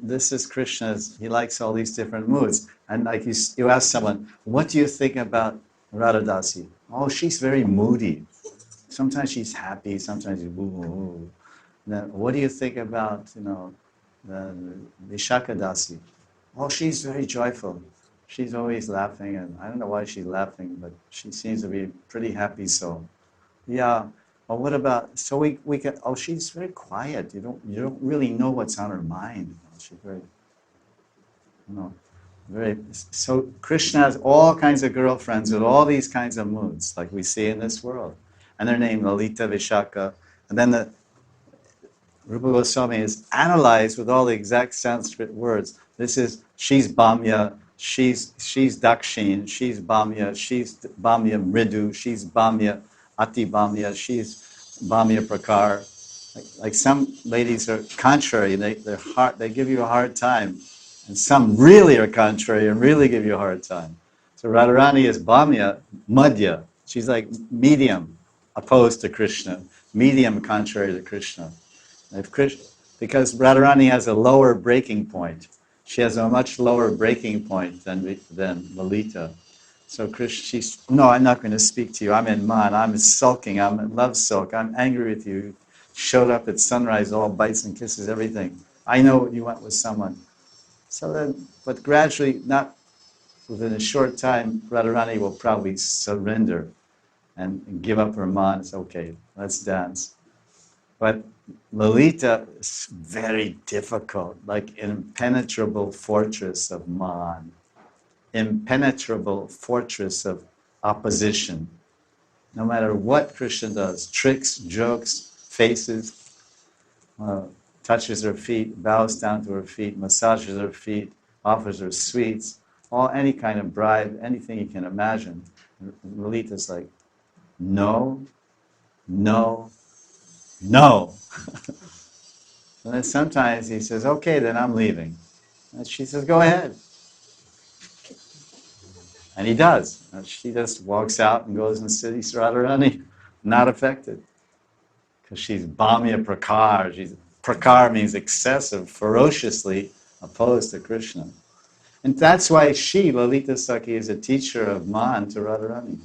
this is Krishna's, he likes all these different moods. And like you ask someone, what do you think about Radhadasi? Oh, she's very moody. Sometimes she's happy, sometimes she's woo. Then, what do you think about, Vishakadasi? Oh, she's very joyful. She's always laughing, and I don't know why she's laughing, but she seems to be a pretty happy soul. Yeah. Well, what about? So we can. Oh, she's very quiet. You don't really know what's on her mind. She's very, very. So Krishna has all kinds of girlfriends with all these kinds of moods, like we see in this world, and they're named Lalita, Vishaka, and then the Rupa Goswami is analyzed with all the exact Sanskrit words. This is, she's Bhamya, she's Dakshin, she's Bhamya Mridu, she's Bhamya Ati Bhamya, she's Bhamya Prakar. Like some ladies are contrary, they give you a hard time. And some really are contrary and really give you a hard time. So Radharani is Bhamya, Madhya. She's like medium, opposed to Krishna, medium contrary to Krishna. Because Radharani has a lower breaking point. She has a much lower breaking point than Lalita. So Krishna, no, I'm not going to speak to you. I'm in man. I'm sulking. I'm in love sulk. I'm angry with you. Showed up at sunrise, all bites and kisses, everything. I know what you want with someone. So then, but gradually, not within a short time, Radharani will probably surrender and give up her man. It's okay, let's dance. But Lalita is very difficult, like an impenetrable fortress of man, impenetrable fortress of opposition. No matter what Krishna does, tricks, jokes, faces, touches her feet, bows down to her feet, massages her feet, offers her sweets, any kind of bribe, anything you can imagine. Lalita's like, no, no, no. And then sometimes he says, okay, then I'm leaving. And she says, go ahead. And he does. And she just walks out and goes and sees Radharani, not affected. Because she's Bhamya Prakar. Prakar means excessive, ferociously opposed to Krishna. And that's why Lalita Sakhi, is a teacher of Man to Radharani.